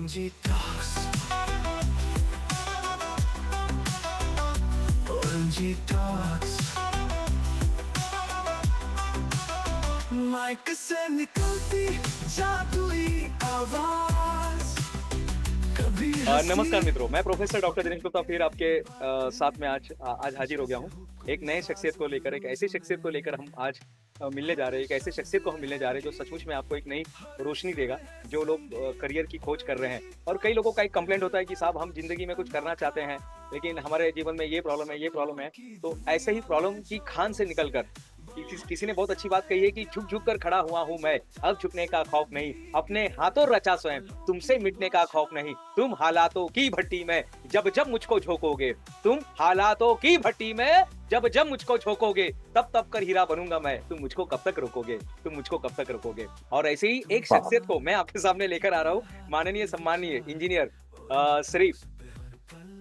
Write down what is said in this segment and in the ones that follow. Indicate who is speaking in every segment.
Speaker 1: OMG Talks. OMG Talks. Mic से निकलती जादुई आवाज, कभी
Speaker 2: नमस्कार मित्रों, मैं प्रोफेसर डॉक्टर दिनेश गुप्ता फिर आपके साथ में आज हाजिर हो गया हूँ। एक नए शख्सियत को लेकर, एक ऐसी शख्सियत को लेकर हम आज मिलने जा रहे हैं। एक ऐसे शख्सियत को हम मिलने जा रहे हैं जो सचमुच में आपको एक नई रोशनी देगा। जो लोग करियर की खोज कर रहे हैं, और कई लोगों का एक कंप्लेंट होता है कि साहब हम जिंदगी में कुछ करना चाहते हैं लेकिन हमारे जीवन में ये प्रॉब्लम है। तो ऐसे ही प्रॉब्लम की खान से निकल कर किसी ने बहुत अच्छी बात कही है कि झुक झुक कर खड़ा हुआ हूँ मैं, अब झुकने का खौफ नहीं, अपने हाथों रचा स्वयं, तुमसे मिटने का खौफ नहीं। तुम हालातों की भट्टी में जब जब मुझको झोंकोगे, तुम हालातों की भट्टी में जब जब मुझको झोंकोगे, तब तब कर हीरा बनूंगा मैं। तुम मुझको कब तक रोकोगे, तुम मुझको कब तक रोकोगे। और ऐसे ही एक
Speaker 3: वाह!
Speaker 2: शख्सियत को मैं आपके सामने लेकर आ रहा हूँ। माननीय सम्मानीय इंजीनियर श्री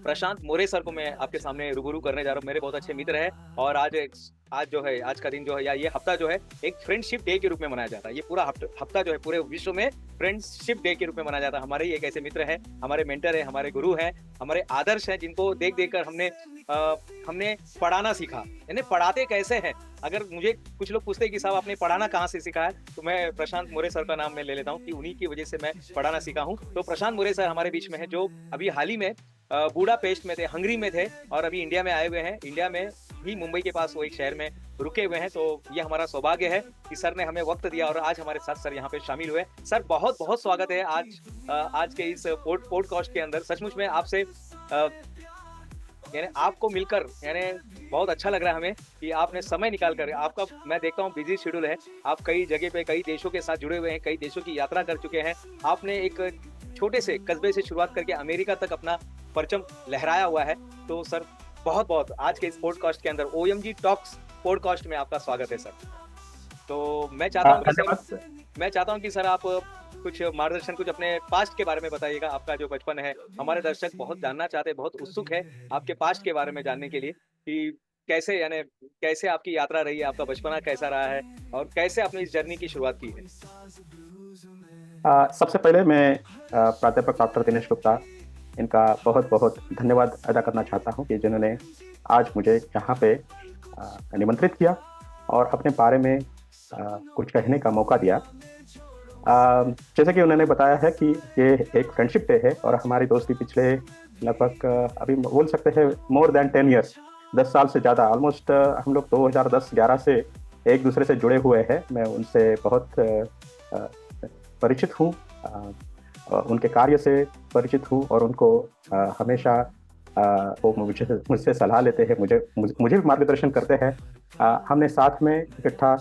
Speaker 2: प्रशांत मोरे सर को मैं आपके सामने रूबरू करने जा रहा हूँ। मेरे बहुत अच्छे मित्र हैं, और आज जो है, आज का दिन जो है, या ये हफ्ता जो है, एक फ्रेंडशिप डे के रूप में मनाया जाता है। ये पूरा हफ्ता जो है पूरे विश्व में फ्रेंडशिप डे के रूप में मनाया जाता है। हमारे ही एक ऐसे मित्र हैं, हमारे मेंटर हैं, हमारे गुरु हैं, हमारे आदर्श हैं, जिनको देख देख कर हमने पढ़ाना सीखा। यानी पढ़ाते कैसे हैं, अगर मुझे कुछ लोग पूछते हैं कि साहब आपने पढ़ाना कहाँ से सीखा है, तो मैं प्रशांत मोरे सर का नाम मैं ले लेता हूँ कि उन्हीं की वजह से मैं पढ़ाना सीखा हूँ। तो प्रशांत मोरे सर हमारे बीच में है, जो अभी हाल ही में बुडापेस्ट में थे, हंगरी में थे, और अभी इंडिया में आए हुए हैं। इंडिया में भी मुंबई के पास वो एक शहर में रुके हुए हैं। तो ये हमारा सौभाग्य है कि सर ने हमें वक्त दिया और आज हमारे साथ सर यहाँ पे शामिल हुए। सर बहुत बहुत स्वागत है आज के इस पॉडकास्ट के अंदर। सचमुच में आपसे यानी आपको मिलकर यानी बहुत अच्छा लग रहा है हमें कि आपने समय निकाल कर, आपका मैं देखता हूँ बिजी शेड्यूल है, आप कई जगह पे कई देशों के साथ जुड़े हुए हैं, कई देशों की यात्रा कर चुके हैं। आपने एक छोटे से कस्बे से शुरुआत करके अमेरिका तक अपना परचम लहराया हुआ है। तो सर बहुत बहुत आज के इस पॉडकास्ट के अंदर OMG टॉक्स पॉडकास्ट में आपका स्वागत है सर। तो मैं चाहता हूँ कि सर आप कुछ मार्गदर्शन, कुछ अपने पास्ट के बारे में बताइएगा। आपका जो बचपन है, हमारे दर्शक बहुत जानना चाहते हैं, बहुत उत्सुक है आपके पास्ट के बारे में जानने के लिए कि कैसे आपकी यात्रा रही है, आपका बचपना कैसा रहा है, और कैसे आपने इस जर्नी की शुरुआत की है।
Speaker 3: सबसे पहले मैं प्राध्यापक डॉक्टर दिनेश गुप्ता इनका बहुत बहुत धन्यवाद अदा करना चाहता हूं कि जिन्होंने आज मुझे यहाँ पे निमंत्रित किया और अपने बारे में कुछ कहने का मौका दिया। जैसे कि उन्होंने बताया है कि ये एक फ्रेंडशिप डे है, और हमारी दोस्ती पिछले लगभग अभी बोल सकते हैं मोर देन 10 ईयर्स, 10 साल से ज़्यादा, ऑलमोस्ट हम लोग 2010-11 से एक दूसरे से जुड़े हुए हैं। मैं उनसे बहुत परिचित हूँ, उनके कार्य से परिचित हूँ, और उनको हमेशा वो मुझसे सलाह लेते हैं, मुझे भी मार्गदर्शन करते हैं। हमने साथ में इकट्ठा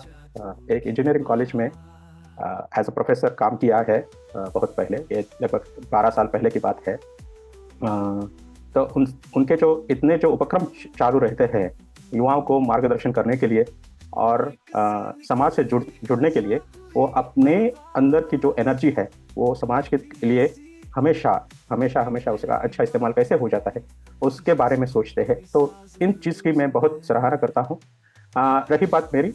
Speaker 3: एक इंजीनियरिंग कॉलेज में एज अ प्रोफेसर काम किया है बहुत पहले, ये लगभग 12 साल पहले की बात है। तो उनके जो उपक्रम चालू रहते हैं युवाओं को मार्गदर्शन करने के लिए और समाज से जुड़ने के लिए, वो अपने अंदर की जो एनर्जी है वो समाज के लिए हमेशा उसका अच्छा इस्तेमाल कैसे हो जाता है उसके बारे में सोचते हैं। तो इन चीज़ की मैं बहुत सराहना करता हूँ। रही बात मेरी,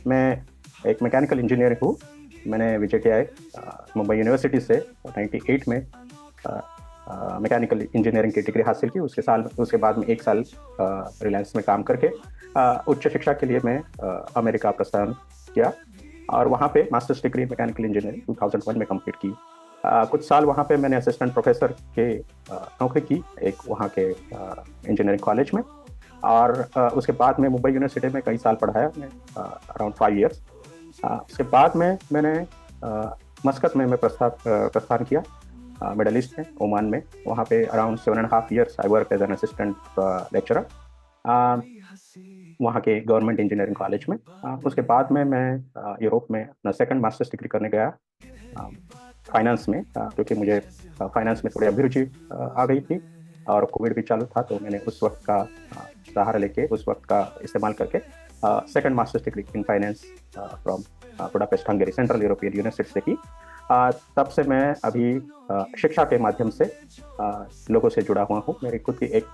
Speaker 3: मैं एक मैकेनिकल इंजीनियर हूँ। मैंने VJTI मुंबई यूनिवर्सिटी से 98 में मैकेनिकल इंजीनियरिंग की डिग्री हासिल की। उसके बाद में 1 साल रिलायंस में काम करके उच्च शिक्षा के लिए मैं अमेरिका प्रस्थान किया, और वहाँ पे मास्टर्स डिग्री मैकेनिकल इंजीनियरिंग 2001 में कंप्लीट की। कुछ साल वहाँ पे मैंने असिस्टेंट प्रोफेसर के नौकरी की एक वहाँ के इंजीनियरिंग कॉलेज में, और उसके बाद में मुंबई यूनिवर्सिटी में कई साल पढ़ाया मैं, अराउंड 5 ईयर्स। उसके बाद में मैंने मस्कत में मैं प्रस्थान किया, मिडल ईस्ट में, ओमान में। वहाँ पे around 7.5 years I work as an assistant lecturer वहाँ के गवर्नमेंट इंजीनियरिंग कॉलेज में। उसके बाद में मैं यूरोप में अपना सेकंड मास्टर्स डिग्री करने गया फाइनेंस में, क्योंकि मुझे फाइनेंस में थोड़ी अभिरुचि आ गई थी, और कोविड भी चालू था। तो मैंने उस वक्त का सहारा लेके, उस वक्त का इस्तेमाल करके second masters degree in finance from Budapest Hungary, central European university से की। तब से मैं अभी शिक्षा के माध्यम से लोगों से जुड़ा हुआ हूँ। मेरी खुद की एक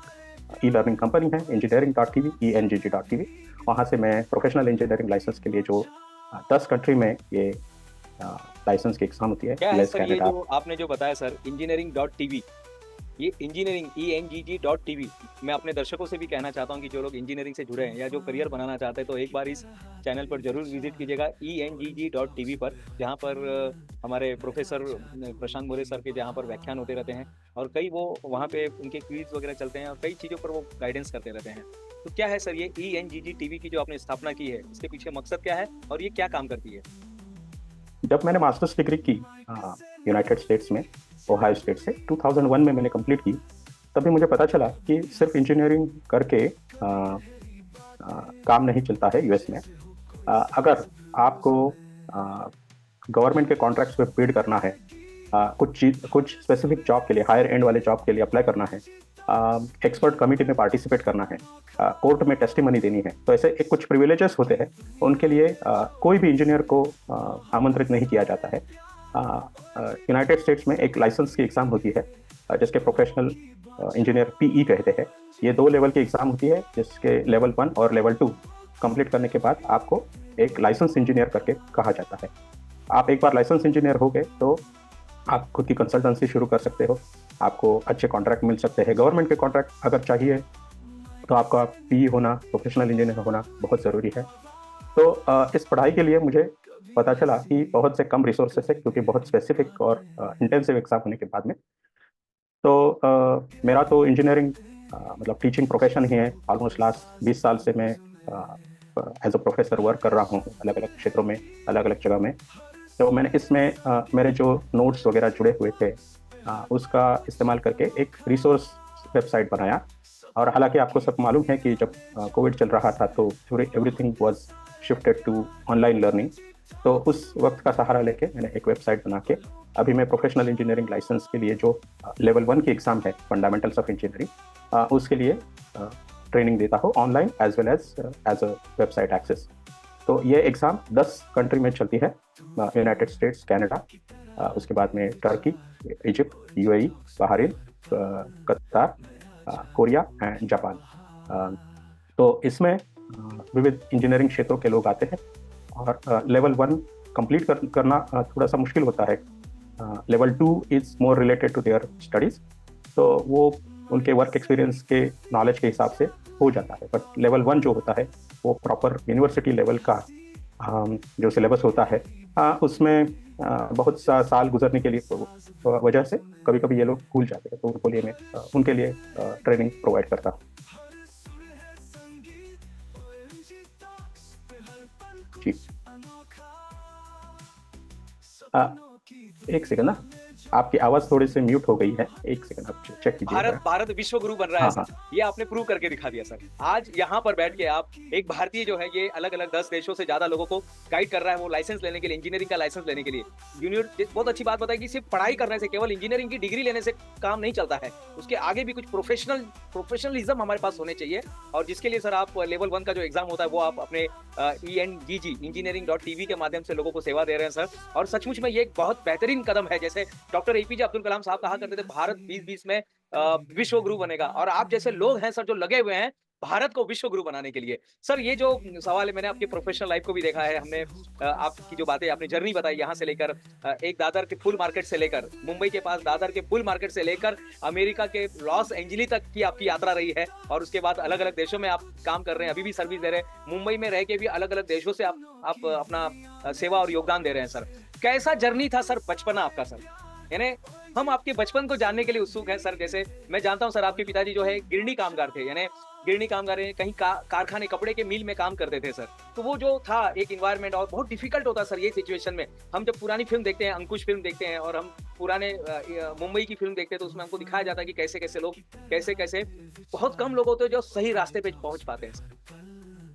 Speaker 3: ई-लर्निंग कंपनी है, engineering.tv, ENGG.tv। वहाँ से मैं प्रोफेशनल इंजीनियरिंग लाइसेंस के लिए जो 10 कंट्री में ये लाइसेंस की एग्ज़ाम होती है
Speaker 2: क्या है
Speaker 3: यूएस
Speaker 2: सर ये
Speaker 3: कनाडा।
Speaker 2: जो आपने जो बताया सर इंजीनियरिंग.tv, ये इंजीनियरिंग ENGG.tv, मैं अपने दर्शकों से भी कहना चाहता हूँ कि जो लोग इंजीनियरिंग से जुड़े हैं या जो करियर बनाना चाहते हैं तो एक बार इस चैनल पर जरूर विजिट कीजिएगा ENGG.tv पर, जहाँ पर हमारे प्रोफेसर प्रशांत मोरे सर के जहाँ पर व्याख्यान होते रहते हैं और कई वो वहाँ पे उनके क्विज वगैरह चलते हैं और कई चीज़ों पर वो गाइडेंस करते रहते हैं। तो क्या है सर ये ENGG.tv की जो आपने स्थापना की है, इसके पीछे मकसद क्या है और ये क्या काम करती है?
Speaker 3: जब मैंने मास्टर्स डिग्री की यूनाइटेड स्टेट्स में, ओहायो स्टेट से 2001 में मैंने कंप्लीट की, तभी मुझे पता चला कि सिर्फ इंजीनियरिंग करके काम नहीं चलता है यूएस में। अगर आपको गवर्नमेंट के कॉन्ट्रैक्ट्स पे बिड करना है, कुछ स्पेसिफिक जॉब के लिए, हायर एंड वाले जॉब के लिए अप्लाई करना है, एक्सपर्ट कमिटी में पार्टिसिपेट करना है, कोर्ट में टेस्टिमनी देनी है, तो ऐसे एक कुछ प्रिविलेजेस होते हैं, उनके लिए कोई भी इंजीनियर को आमंत्रित नहीं किया जाता है। यूनाइटेड स्टेट्स में एक लाइसेंस की एग्ज़ाम होती है जिसके प्रोफेशनल इंजीनियर PE कहते हैं। ये 2 लेवल की एग्ज़ाम होती है, जिसके लेवल 1 और लेवल 2 कंप्लीट करने के बाद आपको एक लाइसेंस इंजीनियर करके कहा जाता है। आप एक बार लाइसेंस इंजीनियर हो गए तो आप खुद की कंसल्टेंसी शुरू कर सकते हो, आपको अच्छे कॉन्ट्रैक्ट मिल सकते हैं। गवर्नमेंट के कॉन्ट्रैक्ट अगर चाहिए तो आपका PE होना, प्रोफेशनल इंजीनियर होना बहुत ज़रूरी है। तो इस पढ़ाई के लिए मुझे पता चला कि बहुत से कम रिसोर्सेस है, क्योंकि बहुत स्पेसिफिक और इंटेंसिव एग्ज़ाम होने के बाद में। तो मेरा तो इंजीनियरिंग मतलब टीचिंग प्रोफेशन ही है। ऑलमोस्ट लास्ट 20 साल से मैं एज अ प्रोफेसर वर्क कर रहा हूँ अलग अलग क्षेत्रों में, अलग अलग जगह में। तो मैंने इसमें मेरे जो नोट्स वगैरह जुड़े हुए थे उसका इस्तेमाल करके एक रिसोर्स वेबसाइट बनाया। और हालांकि आपको सब मालूम है कि जब कोविड चल रहा था तो everything was shifted to online learning. तो उस वक्त का सहारा लेके मैंने एक वेबसाइट बना के अभी मैं प्रोफेशनल इंजीनियरिंग लाइसेंस के लिए जो लेवल 1 की एग्ज़ाम है, फंडामेंटल्स ऑफ इंजीनियरिंग, उसके लिए ट्रेनिंग देता हूँ online as well as a website access. तो ये एग्ज़ाम 10 कंट्री में चलती है, यूनाइटेड स्टेट्स, कनाडा, उसके बाद में टर्की, इजिप्ट, UAE, बहरीन, कतार, कोरिया एंड जापान। तो इसमें विविध इंजीनियरिंग क्षेत्रों के लोग आते हैं और लेवल 1 कंप्लीट करना थोड़ा सा मुश्किल होता है। Level 2 is more related to their studies, तो वो उनके वर्क एक्सपीरियंस के नॉलेज के हिसाब से हो जाता है। बट लेवल 1 जो होता है वो प्रॉपर यूनिवर्सिटी लेवल का जो सिलेबस होता है, उसमें बहुत सा साल गुजरने के लिए वजह से कभी कभी ये लोग भूल जाते हैं, तो उनके लिए ट्रेनिंग प्रोवाइड करता हूँ। जी, एक सेकंड ना, आपकी आवाज़ थोड़ी सी म्यूट हो गई है, एक सेकंड आप चेक कीजिए।
Speaker 2: भारत विश्व गुरु बन रहा है सर, ये आपने प्रूव करके दिखा दिया सर। आज यहाँ पर बैठ के आप एक भारतीय जो है ये अलग अलग 10 देशों से ज्यादा लोगों को गाइड कर रहा है वो लाइसेंस लेने के लिए, इंजीनियरिंग का लाइसेंस लेने के लिए। बहुत अच्छी बात बताई कि सिर्फ पढ़ाई करने से, केवल इंजीनियरिंग की डिग्री लेने से काम नहीं चलता है, उसके आगे भी कुछ प्रोफेशनलिज्म हमारे पास होने चाहिए। और जिसके लिए सर आप लेवल 1 का जो एग्जाम होता है वो आप अपने ENGG इंजीनियरिंग.tv के माध्यम से लोगों को सेवा दे रहे हैं सर। और सचमुच में ये एक बहुत बेहतरीन कदम है। जैसे डॉक्टर APJ अब्दुल कलाम साहब कहा करते थे भारत 2020 में विश्व गुरु बनेगा, और आप जैसे लोग हैं सर जो लगे हुए हैं भारत को विश्व गुरु बनाने के लिए। सर ये जो सवाल है, मैंने आपकी प्रोफेशनल लाइफ को भी देखा है, हमने आपकी जो बातें, आपने जर्नी बताई यहाँ से लेकर एक दादर के फुल मार्केट से लेकर मुंबई के पास दादर के फुल मार्केट से लेकर अमेरिका के लॉस एंजलिस तक की आपकी यात्रा रही है। और उसके बाद अलग अलग देशों में आप काम कर रहे हैं, अभी भी सर्विस दे रहे हैं, मुंबई में रह के भी अलग अलग देशों से आप अपना सेवा और योगदान दे रहे हैं सर। कैसा जर्नी था सर बचपना आपका सर? यानी हम आपके बचपन को जानने के लिए उत्सुक हैं सर। जैसे मैं जानता हूं सर आपके पिताजी जो है गिरनी कामगार थे, यानी गिरनी कामगार कहीं कारखाने, कपड़े के मिल में काम करते थे सर। तो वो जो था एक इन्वायरमेंट, और बहुत डिफिकल्ट होता सर ये सिचुएशन में। हम जब पुरानी फिल्म देखते हैं, अंकुश फिल्म देखते हैं, और हम पुराने मुंबई की फिल्म देखते हैं, तो उसमें हमको दिखाया जाता है कि कैसे कैसे लोग, कैसे बहुत कम लोग होते हैं जो सही रास्ते पे पहुंच पाते हैं।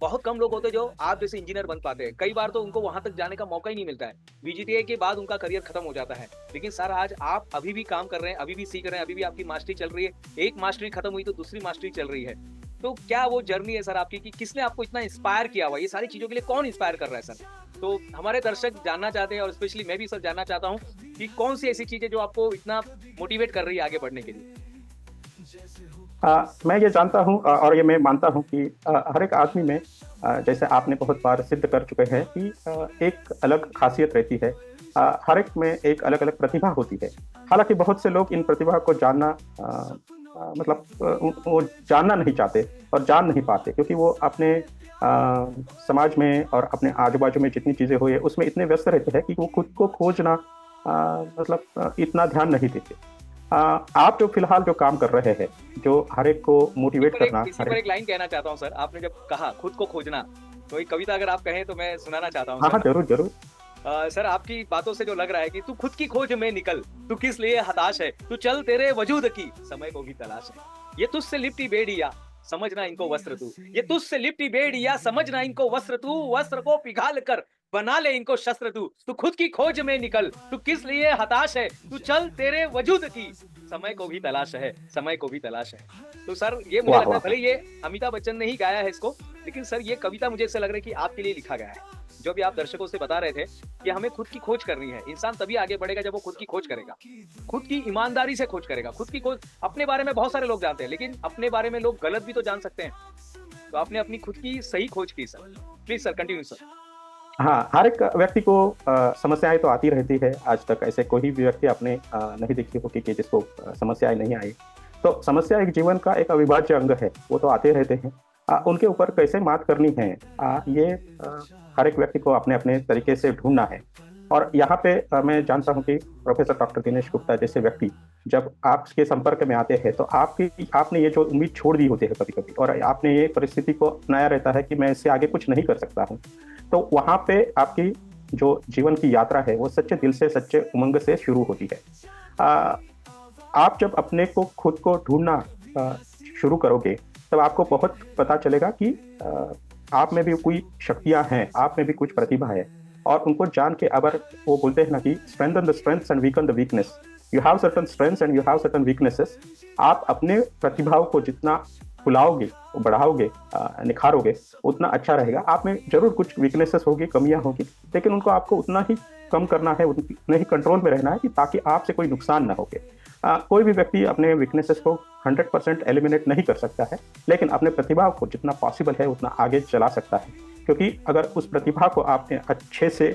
Speaker 2: बहुत कम लोग होते हैं जो आप जैसे इंजीनियर बन पाते हैं। कई बार तो उनको वहां तक जाने का मौका ही नहीं मिलता है, VGTA के बाद उनका करियर खत्म हो जाता है। लेकिन सर आज आप अभी भी काम कर रहे हैं, अभी भी सीख रहे हैं, अभी भी आपकी मास्टरी चल रही है। एक मास्टरी खत्म हुई तो दूसरी मास्टरी चल रही है। तो क्या वो जर्नी है सर आपकी कि किसने आपको इतना इंस्पायर किया हुआ? ये सारी चीजों के लिए कौन इंस्पायर कर रहा है सर? तो हमारे दर्शक जानना चाहते हैं, और स्पेशली मैं भी सर जानना चाहता हूँ कि कौन सी ऐसी चीजें जो आपको इतना मोटिवेट कर रही है आगे बढ़ने के लिए?
Speaker 3: मैं ये जानता हूँ और ये मैं मानता हूँ कि हर एक आदमी में, जैसे आपने बहुत बार सिद्ध कर चुके हैं कि एक अलग खासियत रहती है हर एक में एक अलग अलग प्रतिभा होती है। हालांकि बहुत से लोग इन प्रतिभा को जानना मतलब वो जानना नहीं चाहते और जान नहीं पाते, क्योंकि वो अपने समाज में और अपने आजू बाजू में जितनी चीज़ें हुई है उसमें इतने व्यस्त रहते हैं कि वो खुद को खोजना मतलब इतना ध्यान नहीं देते। आप जो फिलहाल जो काम कर रहे हैं, जो हर एक को मोटिवेट करना,
Speaker 2: इसी पर एक लाइन कहना चाहता हूँ सर। आपने जब कहा खुद को खोजना, तो एक कविता अगर आप कहें तो मैं सुनाना चाहता हूँ
Speaker 3: हाँ हाँ,
Speaker 2: सर।
Speaker 3: जरूर जरूर।
Speaker 2: सर आपकी बातों से जो लग रहा है कि तू खुद की खोज में निकल, तू किस लिए हताश है, तू चल तेरे वजूद की समय को भी तलाश है। ये तुझसे लिपटी बेड़िया समझना इनको वस्त्र तू, ये तुझसे लिपटी बेड़िया समझना इनको वस्त्र तू, वस्त्र को पिघाल कर बना ले इनको शस्त्र तू। तू खुद की खोज में निकल, तू किस लिए हताश है, तू चल तेरे वजूद की समय को भी तलाश है, समय को भी तलाश है। तो सर ये मुझे
Speaker 3: वाह
Speaker 2: लगता है,
Speaker 3: वाह।
Speaker 2: भले ये अमिताभ बच्चन ने ही गाया है इसको, लेकिन सर ये कविता मुझे ऐसा लग रहा है कि आपके लिए लिखा गया है। जो भी आप दर्शकों से बता रहे थे कि हमें खुद की खोज करनी है। इंसान तभी आगे बढ़ेगा जब वो खुद की खोज करेगा, खुद की ईमानदारी से खोज करेगा। खुद की खोज, अपने बारे में बहुत सारे लोग जानते हैं, लेकिन अपने बारे में लोग गलत भी तो जान सकते हैं। तो आपने अपनी खुद की सही खोज की sir. Please sir continue sir.
Speaker 3: हाँ, हर एक व्यक्ति को समस्याएं तो आती रहती है। आज तक ऐसे कोई भी व्यक्ति आपने नहीं देखी होगी कि जिसको समस्याएं नहीं आई। तो समस्या एक जीवन का एक अविभाज्य अंग है, वो तो आते रहते हैं। उनके ऊपर कैसे मात करनी है, ये हर एक व्यक्ति को अपने अपने तरीके से ढूंढना है। और यहाँ पे मैं जानता हूँ कि प्रोफेसर डॉक्टर दिनेश गुप्ता जैसे व्यक्ति जब आपके संपर्क में आते हैं तो आपने ये जो उम्मीद छोड़ दी होती है कभी कभी, और आपने ये परिस्थिति को अपनाया रहता है कि मैं इससे आगे कुछ नहीं कर सकता हूँ, तो वहाँ पे आपकी जो जीवन की यात्रा है वो सच्चे दिल से, सच्चे उमंग से शुरू होती है। आप जब अपने को खुद को ढूंढना शुरू करोगे तब आपको बहुत पता चलेगा कि आप में भी कोई शक्तियां हैं, आप में भी कुछ प्रतिभा है। और उनको जान के, अगर वो बोलते हैं ना कि strengthen the strengths and weaken the weakness, you have certain strengths and you have certain weaknesses. आप अपने प्रतिभाओं को जितना फुलाओगे, बढ़ाओगे, निखारोगे, उतना अच्छा रहेगा। आप में जरूर कुछ वीकनेसेस होगी, कमियां होगी, लेकिन उनको आपको उतना ही कम करना है, उतने ही कंट्रोल में रहना है कि ताकि आपसे कोई नुकसान ना होगे। कोई भी व्यक्ति अपने वीकनेसेस को 100% एलिमिनेट नहीं कर सकता है, लेकिन अपने प्रतिभा को जितना पॉसिबल है उतना आगे चला सकता है। क्योंकि अगर उस प्रतिभा को आपने अच्छे से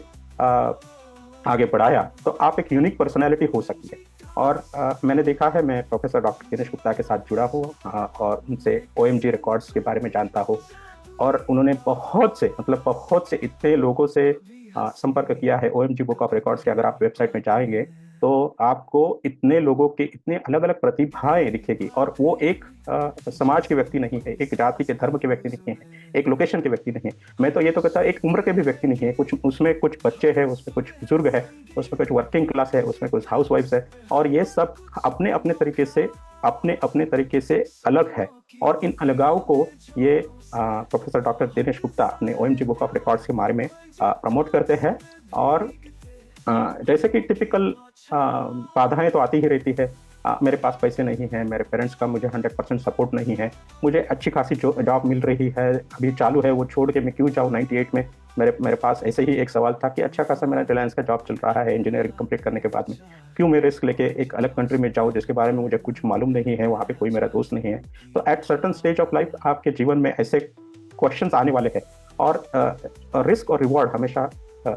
Speaker 3: आगे बढ़ाया तो आप एक यूनिक पर्सनैलिटी हो सकती है। और मैंने देखा है, मैं प्रोफेसर डॉक्टर दिनेश गुप्ता के साथ जुड़ा हूँ और उनसे OMG रिकॉर्ड्स के बारे में जानता हूँ। और उन्होंने बहुत से इतने लोगों से संपर्क किया है OMG बुक ऑफ रिकॉर्ड्स के। अगर आप वेबसाइट में जाएंगे तो आपको इतने लोगों के इतने अलग अलग प्रतिभाएं दिखेगी। और वो एक समाज के व्यक्ति नहीं है, एक जाति के धर्म के व्यक्ति नहीं है, एक लोकेशन के व्यक्ति नहीं है। मैं तो ये तो कहता एक उम्र के भी व्यक्ति नहीं है। कुछ उसमें कुछ बच्चे हैं, उसमें कुछ बुजुर्ग है, उसमें कुछ वर्किंग क्लास है, उसमें कुछ हाउस वाइफ्स है। और ये सब अपने अपने तरीके से अलग है। और इन अलगाव को ये प्रोफेसर डॉक्टर दिनेश गुप्ता अपने OMG बुक ऑफ रिकॉर्ड्स के बारे में प्रमोट करते हैं। और जैसे कि टिपिकल बाधाएं तो आती ही रहती है। मेरे पास पैसे नहीं हैं, मेरे पेरेंट्स का मुझे 100% सपोर्ट नहीं है, मुझे अच्छी खासी जॉब मिल रही है, अभी चालू है, वो छोड़ के मैं क्यों जाऊँ 98 में। मेरे पास ऐसे ही एक सवाल था कि अच्छा खासा मेरा रिलायंस का जॉब चल रहा है इंजीनियरिंग कंप्लीट करने के बाद में, क्यों मैं रिस्क लेके एक अलग कंट्री में जाऊँ जिसके बारे में मुझे कुछ मालूम नहीं है, वहाँ पे कोई मेरा दोस्त नहीं है। तो at certain stage of life आपके जीवन में ऐसे क्वेश्चंस आने वाले हैं। और रिस्क और रिवॉर्ड हमेशा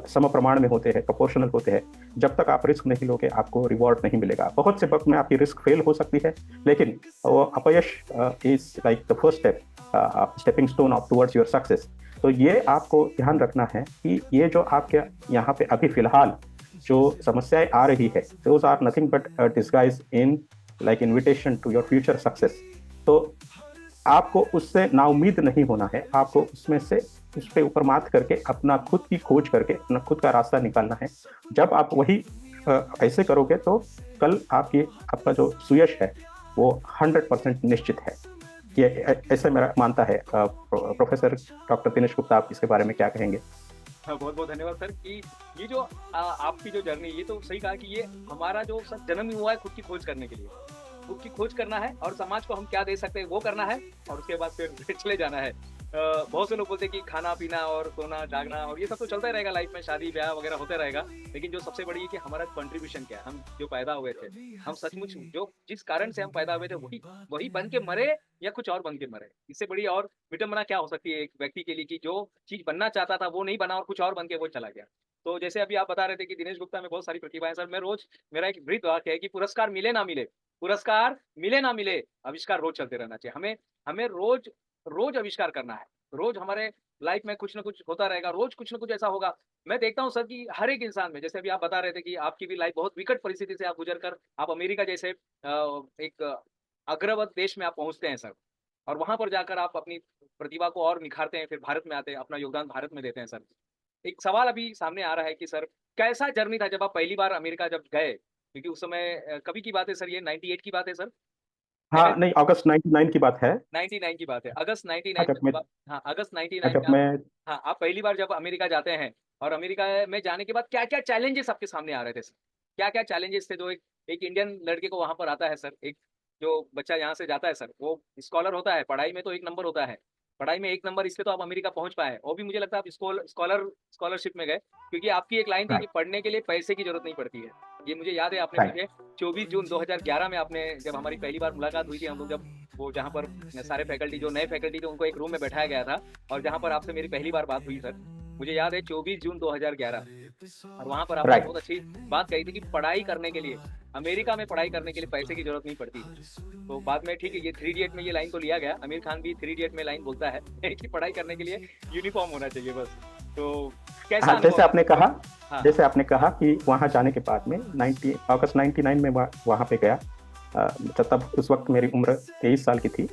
Speaker 3: सम प्रमाण में होते हैं, प्रोपोर्शनल होते हैं। जब तक आप रिस्क नहीं लोगे आपको रिवॉर्ड नहीं मिलेगा। बहुत से वक्त में आपकी रिस्क फेल हो सकती है, लेकिन वो अपयश is like the first step, stepping stone of towards your success. तो ये आपको ध्यान रखना है कि ये जो आपके यहाँ पे अभी फिलहाल जो समस्याएं आ रही है, those are nothing but disguise in like invitation to your future success. तो आपको उससे नाउम्मीद नहीं होना है, आपको उसमें से उस पर ऊपर मात करके अपना खुद की खोज करके अपना खुद का रास्ता निकालना है। जब आप वही ऐसे करोगे तो कल आपका जो सुयश है वो 100% निश्चित है। ये ऐसे मेरा मानता है। प्रोफेसर डॉक्टर दिनेश गुप्ता, आप इसके बारे में क्या कहेंगे?
Speaker 2: बहुत बहुत धन्यवाद सर कि ये जो आपकी जो जर्नी, ये तो सही कहा कि ये हमारा जो सर जन्म ही हुआ है खुद की खोज करने के लिए। खुद की खोज करना है और समाज को हम क्या दे सकते हैं वो करना है, और उसके बाद फिर चले जाना है। बहुत से लोग बोलते हैं कि खाना पीना और सोना जागना और ये सब तो चलता ही रहेगा, लाइफ में शादी ब्याह वगैरह होते रहेगा, लेकिन जो सबसे बड़ी है कि हमारा कंट्रीब्यूशन क्या है। हम जो पैदा हुए थे, हम सचमुच जो जिस कारण से हम पैदा हुए थे वही बन के मरे या कुछ और बन के मरे। इससे बड़ी और विडंबना क्या हो सकती है एक व्यक्ति के लिए कि जो चीज बनना चाहता था वो नहीं बना और कुछ और बन के वो चला गया। तो जैसे अभी आप बता रहे थे कि दिनेश गुप्ता में बहुत सारी प्रतिभा है सर, मैं रोज़ मेरा एक ब्रीद वाक्य है कि पुरस्कार मिले ना मिले, आविष्कार रोज़ चलते रहना चाहिए। हमें हमें रोज़ आविष्कार करना है। रोज़ हमारे लाइफ़ में कुछ न कुछ होता रहेगा, रोज़ कुछ न कुछ ऐसा होगा। मैं देखता हूँ सर कि हर एक इंसान में, जैसे अभी आप बता रहे थे कि आपकी भी लाइफ़ बहुत विकट परिस्थिति से आप गुज़र कर आप अमेरिका जैसे एक अग्रवत देश में आप पहुँचते हैं सर। और वहाँ पर जाकर आप अपनी प्रतिभा को और निखारते हैं, फिर भारत में आते हैं, अपना योगदान भारत में देते हैं सर। एक सवाल अभी सामने आ रहा है कि सर कैसा जर्नी था जब आप पहली बार अमेरिका जब गए? क्योंकि उस समय कभी की बात है सर ये 98 की बात है सर?
Speaker 3: हाँ, नहीं, अगस्त 99 की बात है।
Speaker 2: 99 की बात है। अगस्त 99
Speaker 3: जब मैं
Speaker 2: में हाँ, अगस्त 99
Speaker 3: जब
Speaker 2: में आप
Speaker 3: मैं
Speaker 2: हाँ, आप पहली बार जब अमेरिका जाते हैं और अमेरिका में जाने के बाद क्या-क्या चैलेंजेस आपके सामने आ रहे थे सर? क्या-क्या चैलेंजेस थे जो एक एक इंडियन लड़के को वहाँ पर आता है सर, एक जो बच्चा यहाँ से जाता है सर, वो स्कॉलर होता है, पढ़ाई में तो 1 नंबर होता है। पढ़ाई में 1 नंबर इसलिए तो आप अमेरिका पहुँच पाए हैं। वो भी मुझे लगता है आप स्कॉलरशिप में गए क्योंकि आपकी एक लाइन थी कि
Speaker 3: राइट,
Speaker 2: पढ़ने के लिए पैसे की ज़रूरत नहीं पड़ती है। ये मुझे याद है आपने
Speaker 3: राइट,
Speaker 2: मुझे 24 जून 2011 में आपने जब हमारी पहली बार मुलाकात हुई थी, हम लोग जब वो जहाँ पर सारे फैकल्टी जो नए फैकल्टी थे उनको एक रूम में बैठाया गया था और जहाँ पर आपसे मेरी पहली बार बात हुई सर। मुझे याद है 24 जून 2011 और वहाँ पर आपने
Speaker 3: राइट।
Speaker 2: बहुत अच्छी बात कही थी कि पढ़ाई करने के लिए अमेरिका में पढ़ाई करने के लिए पैसे की ज़रूरत नहीं पड़ती। तो बाद में ठीक है ये थ्री इडियट में ये लाइन को लिया गया। आमिर खान भी थ्री इडियट में लाइन बोलता है कि पढ़ाई करने के लिए यूनिफ़ॉर्म होना चाहिए बस। तो कैसा
Speaker 3: हाँ,
Speaker 2: अनुभव रहा? हाँ,
Speaker 3: जैसे आपने कहा कि वहाँ जाने के बाद में अगस्त 99 में वहाँ पे गया। तब उस वक्त मेरी उम्र 23 साल की थी।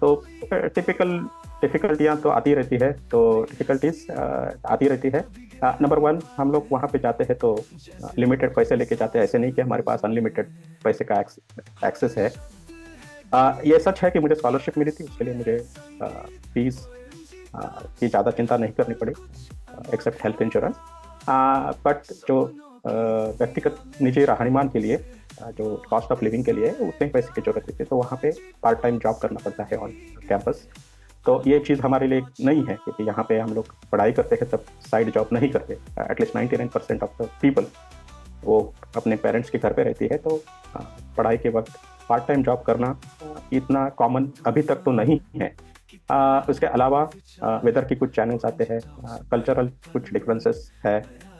Speaker 3: तो टिपिकल डिफ़िकल्टियाँ तो आती रहती है, तो डिफ़िकल्टीज़ आती रहती है। नंबर 1, हम लोग वहाँ पे जाते हैं तो लिमिटेड पैसे लेके जाते हैं, ऐसे नहीं कि हमारे पास अनलिमिटेड पैसे का एक्सेस है। ये सच है कि मुझे स्कॉलरशिप मिली थी, उसके लिए मुझे फीस की ज़्यादा चिंता नहीं करनी पड़ी, एक्सेप्ट हेल्थ इंश्योरेंस। बट जो व्यक्तिगत निजी रहनुमान के लिए, जो कॉस्ट ऑफ लिविंग के लिए उतने ही पैसे की ज़रूरत होती है, तो वहाँ पे पार्ट टाइम जॉब करना पड़ता है ऑन कैंपस। तो ये चीज़ हमारे लिए नई है क्योंकि यहाँ पे हम लोग पढ़ाई करते हैं तब साइड जॉब नहीं करते। एटलीस्ट 99% ऑफ द पीपल वो अपने पेरेंट्स के घर पे रहती है, तो पढ़ाई के वक्त पार्ट टाइम जॉब करना इतना कॉमन अभी तक तो नहीं है। उसके अलावा वेदर के कुछ चैनल्स आते हैं, कल्चरल कुछ डिफरेंसेस है।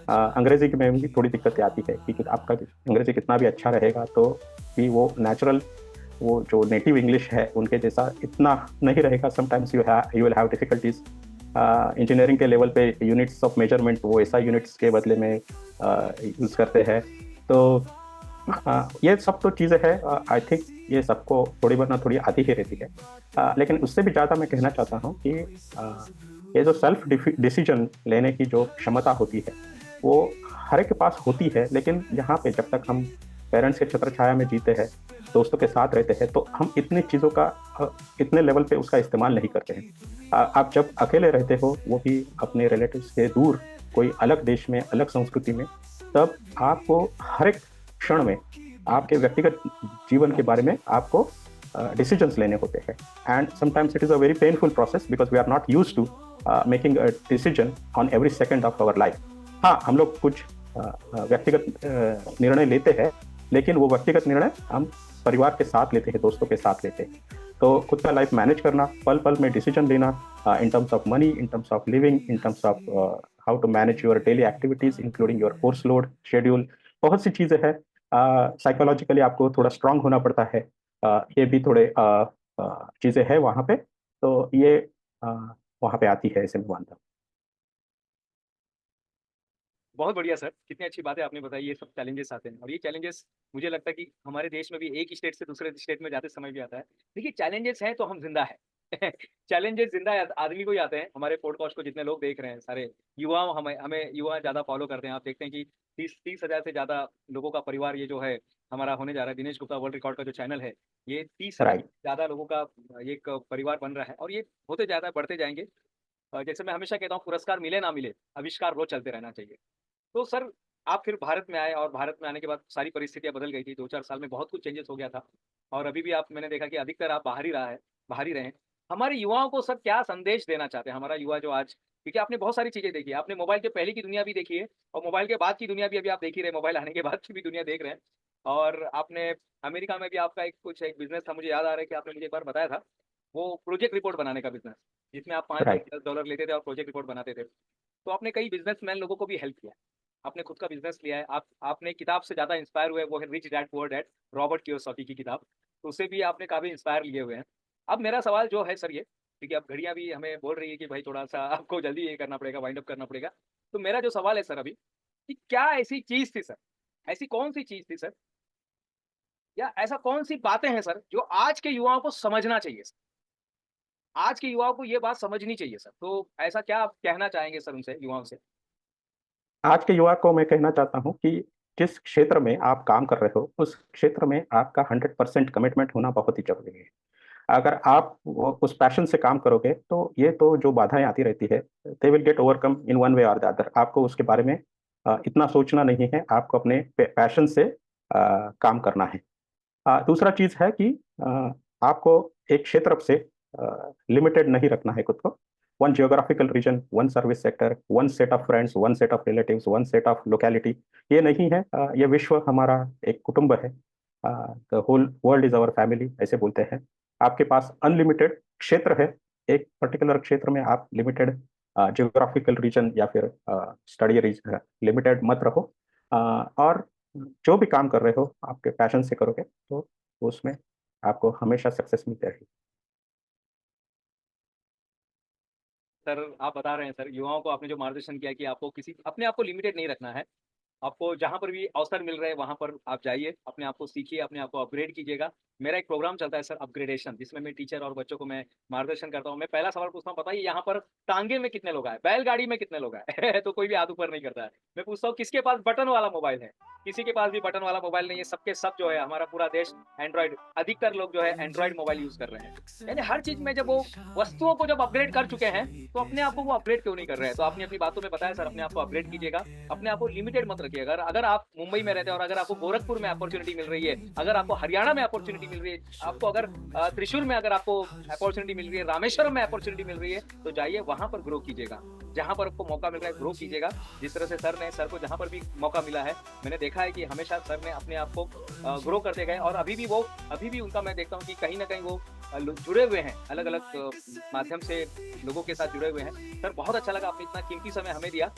Speaker 3: अंग्रेज़ी में भी थोड़ी दिक्कतें आती है क्योंकि आपका अंग्रेज़ी कितना भी अच्छा रहेगा तो भी वो नेचुरल, वो जो नेटिव इंग्लिश है उनके जैसा इतना नहीं रहेगा। Sometimes you will have difficulties. Engineering के लेवल पे यूनिट्स ऑफ मेजरमेंट वो ऐसा यूनिट्स के बदले में यूज़ करते हैं। तो ये सब तो चीज़ें हैं। आई थिंक ये सबको थोड़ी बहुत ना थोड़ी आती ही रहती है। लेकिन उससे भी ज़्यादा मैं कहना चाहता हूँ कि ये जो सेल्फ डिसीजन लेने की जो क्षमता होती है वो हर एक के पास होती है, लेकिन यहाँ पे जब तक हम पेरेंट्स के छत्र छाया में जीते हैं, दोस्तों के साथ रहते हैं, तो हम इतनी चीज़ों का इतने लेवल पे उसका इस्तेमाल नहीं करते हैं। आप जब अकेले रहते हो, वो भी अपने रिलेटिव्स से दूर, कोई अलग देश में, अलग संस्कृति में, तब आपको हर एक क्षण में आपके व्यक्तिगत जीवन के बारे में आपको डिसीजंस लेने होते हैं। And sometimes it is a very painful process because we are not used to making a decision on every second of our life. हाँ, हम लोग कुछ व्यक्तिगत निर्णय लेते हैं, लेकिन वो व्यक्तिगत निर्णय हम परिवार के साथ लेते हैं, दोस्तों के साथ लेते हैं। तो खुद का लाइफ मैनेज करना, पल पल में डिसीजन लेना, in terms of money, in terms of living, in terms of how to manage your daily activities including your course load schedule, बहुत सी चीज़ें हैं। साइकोलॉजिकली आपको थोड़ा स्ट्रांग होना पड़ता है। ये भी थोड़े चीज़ें हैं वहाँ पे, तो ये वहाँ पे आती है, ऐसे में मानता हूँ।
Speaker 2: बहुत बढ़िया सर, कितनी अच्छी बातें आपने बताई, ये सब चैलेंजेस आते हैं और ये चैलेंजेस मुझे लगता है कि हमारे देश में भी एक स्टेट से दूसरे स्टेट में जाते समय भी आता है। देखिए चैलेंजेस हैं तो हम ज़िंदा हैं। चैलेंजेस ज़िंदा आदमी को ही आते हैं, हमारे पॉडकास्ट को जितने लोग देख रहे हैं सारे युवा हमें हमें युवा ज़्यादा फॉलो करते हैं। आप देखते हैं कि 30 हज़ार से ज़्यादा लोगों का परिवार ये जो है हमारा होने जा रहा है, दिनेश गुप्ता वर्ल्ड रिकॉर्ड का जो चैनल है, ये 30 हज़ार से
Speaker 3: राइट,
Speaker 2: ज़्यादा लोगों का एक परिवार बन रहा है और ये होते ज़्यादा बढ़ते जाएँगे। जैसे मैं हमेशा कहता हूँ पुरस्कार मिले ना मिले, आविष्कार रोज़ चलते रहना चाहिए। तो सर, आप फिर भारत में आए और भारत में आने के बाद सारी परिस्थितियाँ बदल गई थी, 2-4 साल में बहुत कुछ चेंजेस हो गया था और अभी भी आप मैंने देखा कि अधिकतर आप बाहर ही रहे हैं। हमारे युवाओं को सर क्या संदेश देना चाहते हैं? हमारा युवा जो आज क्योंकि आपने बहुत सारी चीज़ें देखी है, आपने मोबाइल के पहले की दुनिया भी देखी है और मोबाइल के बाद की दुनिया भी अभी आप देख ही रहे हैं, मोबाइल आने के बाद की भी दुनिया देख रहे हैं और आपने अमेरिका में भी आपका एक बिज़नेस था, मुझे याद आ रहा है कि आपने मुझे एक बार बताया था, वो प्रोजेक्ट रिपोर्ट बनाने का बिज़नेस, जिसमें आप 5
Speaker 3: राइट।
Speaker 2: $10 लेते थे और प्रोजेक्ट रिपोर्ट बनाते थे। तो आपने कई बिज़नेसमैन लोगों को भी हेल्प किया है। आपने खुद का बिज़नेस लिया है, आपने किताब से ज़्यादा इंस्पायर हुए, वो है rich dad poor dad, Robert Kiyosaki की किताब, तो उससे भी आपने काफ़ी इंस्पायर लिए हुए हैं। अब मेरा सवाल जो है सर ये, क्योंकि अब घड़ियाँ भी हमें बोल रही है कि भाई थोड़ा-सा आपको जल्दी ये करना पड़ेगा, वाइंड अप करना पड़ेगा। तो मेरा जो सवाल है सर अभी, कि क्या ऐसी चीज़ थी सर, ऐसी कौन-सी चीज़ थी सर, या ऐसा कौन-सी बातें हैं सर, जो आज के युवाओं को समझना चाहिए सर? आज के युवाओं को ये बात समझनी चाहिए सर, तो ऐसा क्या आप कहना चाहेंगे सर उनसे, युवाओं से?
Speaker 3: आज के युवा को मैं कहना चाहता हूँ कि जिस क्षेत्र में आप काम कर रहे हो, उस क्षेत्र में आपका 100% कमिटमेंट होना बहुत ही ज़रूरी है। अगर आप वो उस पैशन से काम करोगे, तो ये तो जो बाधाएँ आती रहती है, they will get overcome in one way और द अदर। आपको उसके बारे में इतना सोचना नहीं है, आपको अपने पैशन से काम करना है। दूसरा चीज़ है कि आपको एक क्षेत्र से लिमिटेड नहीं रखना है खुद को। One geographical region, one service sector, one set of friends, one set of relatives, one set of locality, ये नहीं है। ये विश्व हमारा एक कुटुंब है। The whole world is our family ऐसे बोलते हैं। आपके पास अनलिमिटेड क्षेत्र है। एक पर्टिकुलर क्षेत्र में आप लिमिटेड जियोग्राफिकल रीजन या फिर स्टडी रीजन लिमिटेड मत रहो। और जो भी काम कर रहे हो, आपके पैशन से करोगे, तो उसमें आपको हमेशा सक्सेस मिलती रहेगी।
Speaker 2: सर आप बता रहे हैं सर, युवाओं को आपने जो मार्गदर्शन किया कि आपको किसी अपने आप को लिमिटेड नहीं रखना है। आपको जहाँ पर भी अवसर मिल रहे हैं वहाँ पर आप जाइए, अपने आप को सीखिए, अपने आप को अपग्रेड कीजिएगा। मेरा एक प्रोग्राम चलता है सर अपग्रेडेशन, जिसमें मैं टीचर और बच्चों को मैं मार्गदर्शन करता हूँ। मैं पहला सवाल पूछता हूँ, बताइए यहाँ पर टाँगे में कितने लोग आए? बैलगाड़ी में कितने लोग आए? तो कोई भी हाथ ऊपर नहीं करता है। मैं पूछता हूँ किसके पास बटन वाला मोबाइल है? किसी के पास भी बटन वाला मोबाइल नहीं है, सबके सब जो है हमारा पूरा देश एंड्रॉइड, अधिकतर लोग जो है एंड्रॉइड मोबाइल यूज़ कर रहे हैं। यानी हर चीज़ में जब वो वस्तुओं को जब अपग्रेड कर चुके हैं, तो अपने आप को वो अपग्रेड क्यों नहीं कर रहे हैं? तो आपने अपनी बातों में बताया सर, अपने आप को अपग्रेड कीजिएगा, अपने आप को लिमिटेड मत रखिए। अगर अगर आप मुंबई में रहते हैं और अगर आपको गोरखपुर में अपॉर्च्युनिटी मिल रही है, अगर आपको हरियाणा में अपॉर्च्युनिटी मिल रही है, आपको अगर त्रिशूर में अगर आपको अपॉर्च्युनिटी मिल रही है, रामेश्वरम में अपॉर्च्युनिटी मिल रही है, तो जाइए वहाँ पर ग्रो कीजिएगा। जहाँ पर आपको मौका मिल रहा है, ग्रो कीजिएगा। जिस तरह से सर को जहाँ पर भी मौका मिला है, मैंने देखा है कि हमेशा सर ने अपने आप को ग्रो करते गए, और अभी भी उनका मैं देखता हूँ कि कहीं न कहीं वो जुड़े हुए हैं, अलग-अलग माध्यम से लोगों के साथ जुड़े हुए हैं। सर बहुत अच्छा लगा, आपने इतना कीमती समय हमें दिया।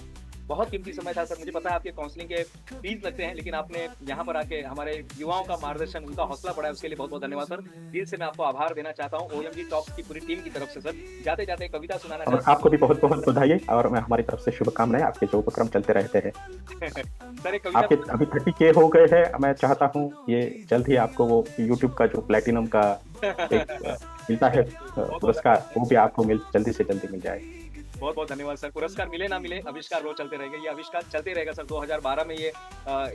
Speaker 2: बहुत कीमती समय था सर, मुझे पता है आपके काउंसलिंग के फीस लगते हैं, लेकिन आपने यहाँ पर आके हमारे युवाओं का मार्गदर्शन, उनका हौसला बढ़ाया, उसके लिए बहुत-बहुत धन्यवाद सर। दिल से मैं आपको आभार देना चाहता हूँ ओएमजी टॉक्स की पूरी टीम की तरफ से सर। जाते-जाते कविता सुनाना
Speaker 3: और
Speaker 2: चाहता
Speaker 3: आपको भी बहुत-बहुत बधाई, और मैं हमारी तरफ से शुभकामनाएँ, आपके जो उपक्रम चलते रहते हैं।
Speaker 2: हूँ। सर एक कविता
Speaker 3: आपके अभी 30K हो गए हैं, मैं चाहता हूँ ये जल्द ही आपको वो यूट्यूब का जो प्लैटिनम का एक मिलता है पुरस्कार, वो भी आपको जल्दी से जल्दी मिल जाए।
Speaker 2: बहुत-बहुत धन्यवाद सर। पुरस्कार मिले ना मिले, आविष्कार रोज़ चलते रहेंगे। ये आविष्कार चलते रहेगा सर। 2012 में ये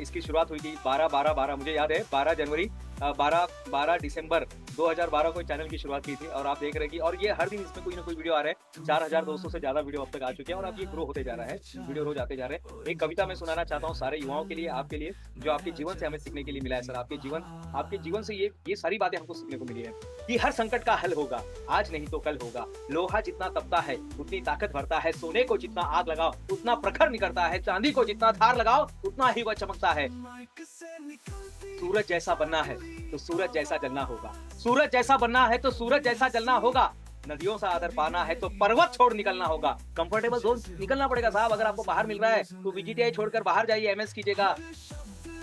Speaker 2: इसकी शुरुआत हुई थी। 12/12/12 मुझे याद है, 12 जनवरी 12 दिसंबर 2012 को इस चैनल की शुरुआत की थी, और आप देख रहे हैं कि और ये हर दिन इसमें कोई ना कोई वीडियो आ रहे हैं। 4200 से ज़्यादा वीडियो अब तक आ चुके हैं, और अब ये ग्रो होते जा रहा है। वीडियो रोज़ आते जा रहे हैं। एक कविता मैं सुनाना चाहता हूँ सारे युवाओं के लिए, आपके लिए, जो आपके जीवन से हमें सीखने के लिए मिला है सर। आपके जीवन से ये सारी बातें हमको सीखने को मिली है कि हर संकट का हल होगा, आज नहीं तो कल होगा। लोहा जितना तपता है, उतनी ताकत भरता है। सोने को जितना आग लगाओ, उतना प्रखर निकलता है। चांदी को जितना धार लगाओ, उतना ही वह चमकता है। सूरज जैसा बनना है तो सूरज जैसा जलना होगा। सूरज जैसा बनना है तो सूरज जैसा जलना होगा। नदियों से आदर पाना है तो पर्वत छोड़ निकलना होगा। कंफर्टेबल जोन निकलना पड़ेगा साहब। अगर आपको बाहर मिल रहा है तो वीजीटीआई छोड़कर बाहर जाइए, एमएस कीजिएगा।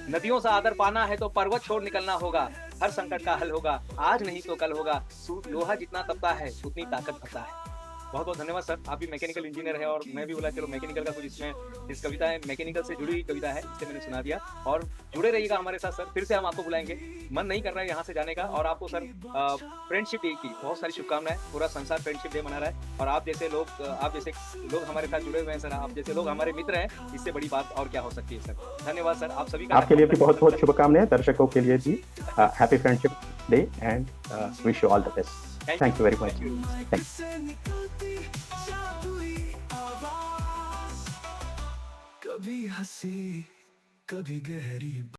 Speaker 2: नदियों से आदर पाना है तो पर्वत छोड़ निकलना होगा। हर संकट का हल होगा, आज नहीं तो कल होगा। लोहा जितना तपता है, उतनी ताकत भरता है। बहुत-बहुत धन्यवाद सर। आप भी मैकेनिकल इंजीनियर हैं, और मैं भी बोला चलो मैकेनिकल का कुछ इसमें इस कविता है, मैकेनिकल से जुड़ी हुई कविता है, इसलिए मैंने सुना दिया। और जुड़े रहिएगा हमारे साथ सर, फिर से हम आपको बुलाएँगे। मन नहीं कर रहा है यहाँ से जाने का। और आपको सर फ्रेंडशिप डे की बहुत सारी शुभकामनाएँ। पूरा संसार फ्रेंडशिप डे मना रहा है, और आप जैसे लोग हमारे साथ जुड़े हुए हैं सर, आप जैसे लोग हमारे मित्र हैं, इससे बड़ी बात और क्या हो सकती है सर। धन्यवाद सर, आप सभी का
Speaker 3: आपके लिए भी बहुत-बहुत शुभकामनाएँ, दर्शकों के लिए भी happy friendship day and wish you all the best. Thank you very much. Thank you.
Speaker 1: कभी हंसी, कभी गहरी